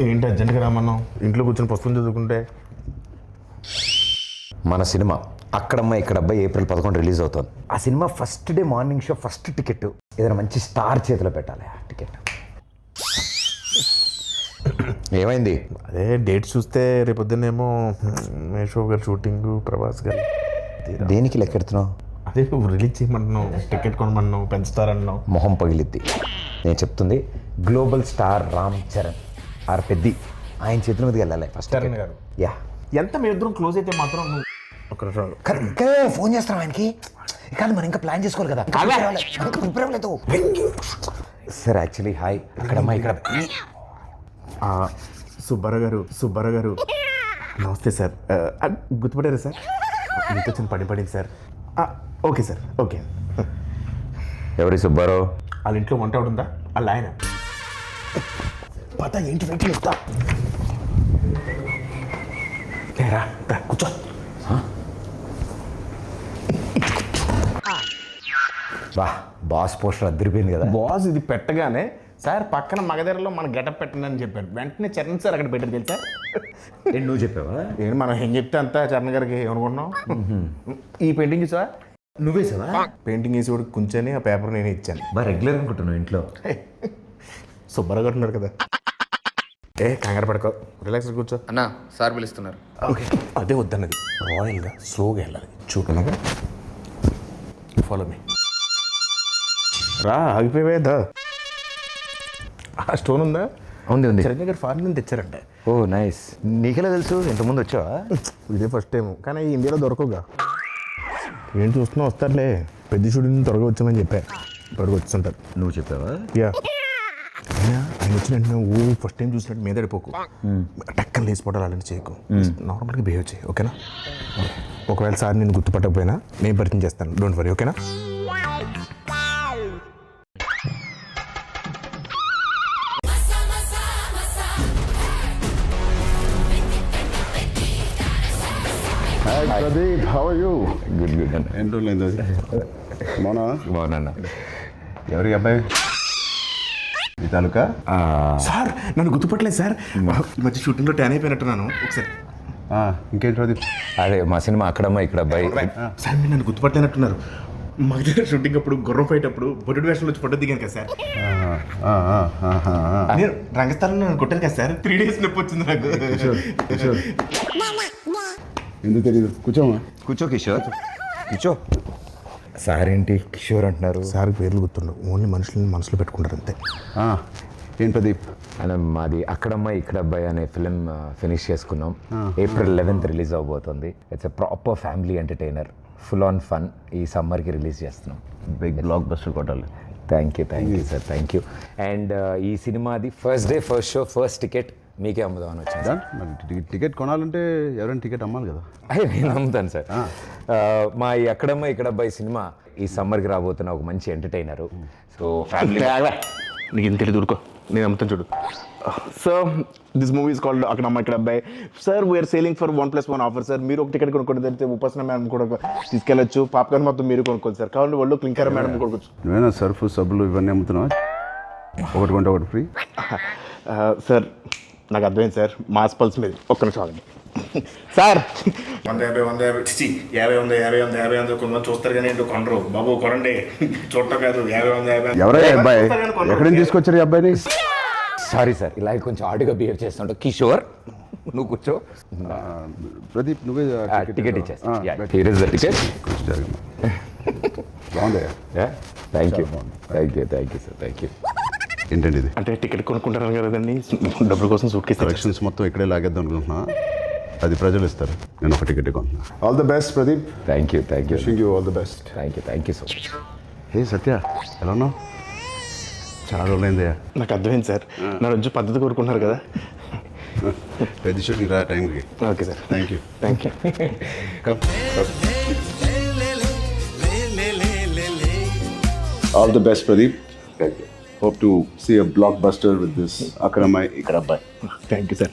ఏంటి అర్జెంట్గా రామన్నాం? ఇంట్లో కూర్చొని పుస్తకం చదువుకుంటే. మన సినిమా అక్కడమ్మ ఇక్కడ అబ్బాయి April 11 రిలీజ్ అవుతుంది. ఆ cinema first day morning show first ticket ఏదైనా మంచి స్టార్ చేతిలో పెట్టాలి. ఆ టికెట్ ఏమైంది? అదే డేట్ చూస్తే రేపొద్దునేమో మేషో గారు షూటింగ్, ప్రభాస్ గారు. దేనికి లెక్కెడుతున్నావు? అదే నువ్వు రిలీజ్ చేయమంటున్నావు, టికెట్ కొనమన్నావు, పెంచుతారన్నావు. మొహం పగిలిద్ది. నేను చెప్తుంది గ్లోబల్ స్టార్ రామ్ చరణ్ ఆర్ పెద్ది ఆయన చేతుల మీదకి వెళ్ళాలి ఫస్ట్. చరణ్ గారు యా ఎంత మీ ఇద్దరం క్లోజ్ అయితే మాత్రం నువ్వు ఒక ఫోన్ చేస్తాం ఆయనకి. కానీ మనం ఇంకా ప్లాన్ చేసుకోవాలి కదా. ప్రిపేర్ అవ్వలేదు సార్. యాక్చువల్లీ హాయ్ అక్కడమ్మా ఇక్కడ సుబ్బారావు గారు నమస్తే సార్. గుర్తుపడారా సార్? మీతో చిన్న పడింది సార్. Okay sir, okay. ఎవరి సుబ్బారావు? వాళ్ళ ఇంట్లో వంట ఉందా? వాళ్ళ ఆయన పత ఏంటి వెంట చెప్తా. రా కూర్చో. బాస్ పోస్టర్ అద్దరిపోయింది కదా. బాస్ ఇది పెట్టగానే సార్ పక్కన మగధరలో మన గెటప్ పెట్టండి అని చెప్పాడు. వెంటనే చరణ్ సార్ అక్కడ పెట్టారు తెలుసా. నువ్వు చెప్పావా? ఏంటి మనం ఏం చెప్తే అంతా చరణ్ గారికి ఏమనుకుంటున్నాం. ఈ పెయింటింగ్ చూసా? నువ్వేసావా? పెయింటింగ్ వేసి కూడా కూర్చొని ఆ పేపర్ నేనే ఇచ్చాను. రెగ్యులర్ అనుకుంటున్నావు ఇంట్లో. సుబ్బారావు గారు ఉన్నారు కదా. కంగారు పడుకో, రిలాక్స్ కూర్చో. అన్నా సార్ పిలుస్తున్నారు. ఓకే అదే వద్దన్నది. రాయల్గా స్లోగా వెళ్ళాలి. చూడనగా ఫాలో మీ. రా ఆగిపోయేదా? ఆ స్టోన్ ఉందా? ఉంది ఉంది. చరణ్ గారు ఫారెన్ నుంచి తెచ్చారంట. ఓ నైస్. నీకెలా తెలుసు? ఇంతకుముందు వచ్చావా? ఇదే ఫస్ట్ టైం, కానీ ఇండియాలో దొరకవుగా. ఏం చూస్తున్నా వస్తారులే. పెద్ద షూటింగ్ త్వరగా వచ్చామని చెప్పా. త్వరగా వచ్చుంటారు. నువ్వు చెప్పావా? యా. ఆయన వచ్చిన వెంటనే ఫస్ట్ టైం చూసినట్టు మీద పడిపోకు. టక్కన లేచిపోవడాలు అలాంటి చేయకు. నార్మల్గా బిహేవ్ చేయి, ఓకేనా? ఒకవేళ సార్ నేను గుర్తుపట్టకపోయినా నేను పరిచయం చేస్తాను. డోంట్ వరీ, ఓకేనా? Pradeep, how are you? Good good అన్న. ఎన్ని రోజులైంది బాగున్నా. ఎవరి అబ్బాయి? ఈ తాలూకా? సార్ నన్ను గుర్తుపట్టలేదు సార్. ఈ మధ్య షూటింగ్లో ట్యాన్ అయిపోయినట్టున్నాను. ఒకసారి ఇంకేంటి ప్రదీప్? అదే మా సినిమా అక్కడమ్మ ఇక్కడ అబ్బాయి. సార్ మీరు నన్ను గుర్తుపట్టలేనట్టున్నారు. మా దగ్గర షూటింగ్ అప్పుడు గుర్రం ఫైట్ అప్పుడు బొడ్డు వేషంలో వచ్చి ఫోటో దిగాను కదా సార్. నేను రంగస్థలంలో నన్ను కొట్టాను కదా సార్. 3 days నొప్పి వచ్చింది నాకు. ఎందుకు తెలియదు? కూర్చోమా. కూర్చో కిషోర్, కూర్చో. సార్ ఏంటి కిషోర్ అంటున్నారు? సార్ పేర్లు గుర్తుండవు, ఓన్లీ మనుషులని మనసులో పెట్టుకుంటారు అంతే. ఏం ప్రదీప్? అలా మాది అక్కడమ్మ ఇక్కడ అబ్బాయి అనే ఫిలిం ఫినిష్ చేసుకున్నాం. April 11 రిలీజ్ అవబోతుంది. It's a proper family entertainer, full on fun. ఈ సమ్మర్కి రిలీజ్ చేస్తున్నాం. బిగ్ బ్లాక్ బస్టర్ కొట్టాలి. Thank you sir, thank you. And ఈ సినిమాది first day first show first ticket మీకే అమ్ముదామని వచ్చింది సార్. మరి టికెట్ కొనాలంటే ఎవరైనా టికెట్ అమ్మాలి కదా. నేను అమ్ముతాను సార్. మా ఈ అక్కడమ్మ ఇక్కడ అబ్బాయి సినిమా ఈ సమ్మర్కి రాబోతున్న ఒక మంచి ఎంటర్టైనరు. సో ఫ్యామిలీ నీకు ఇంత దూరుకో, నేను అమ్ముతాను చూడు. So this movie is called Akkadamma Ikkada Abbayi. Sir we are selling for 1+1 offer sir. మీరు ఒక టికెట్ కొనుక్కోండి, తెలిస్తే ఉపాసన మేడం కూడా తీసుకెళ్ళచ్చు. పాప్కార్న్ మొత్తం మీరు కొనుక్కోండి సార్. కావాలంటే వాళ్ళు క్లింకర్ మేడం కొనుక్కోవచ్చు. నువ్వేనా సర్ఫ్ సబ్బులు ఇవన్నీ అమ్ముతున్నావా? ఒకటి కొంటే ఒకటి ఫ్రీ. సార్ నాకు అర్థమైంది సార్, మాస్ పల్స్ మీద. ఒక్క నిమిషం ఆగండి సార్. 150 కొంతమంది చూస్తారు కానీ ఏంటో కొనరు. బాబు కొనండి, చూడటం కాదు. 50 ఎవరయ్యా అబ్బాయి? ఎక్కడి నుంచి తీసుకొచ్చారు ఈ అబ్బాయిని? సారీ సార్, ఇలా కొంచెం ఆడుగా బిహేవ్ చేస్తుంటా. కిషోర్ నువ్వు కూర్చో. ప్రదీప్ నువ్వే టికెట్ ఇచ్చేస్తా. బాగుందయ్యా. Thank you sir. ఏంటండి ఇది? అంటే టికెట్ కొనుక్కుంటారు కదండి, డబ్బుల కోసం సూట్ కేసు కలెక్షన్స్ మొత్తం ఇక్కడే లాగేద్దాం అనుకుంటున్నా. అది ప్రజలు ఇస్తారు, నేను ఒక టికెట్ కొంటున్నా. All the best Pradeep. Thank you wishing you all the best. Thank you so much. Hey Satya, ఎలా ఉన్నావు? చాలా రోజులైందయ్యా. నాకు అర్థమైంది సార్, నా రోజు పద్ధతి కోరుకుంటున్నారు కదా. పెద్ద షూటింగ్ రా టైంకి. Okay sir, thank you. All the best Pradeep. Hope to see a blockbuster with this Akramai Ikarabbai. Thank you, sir.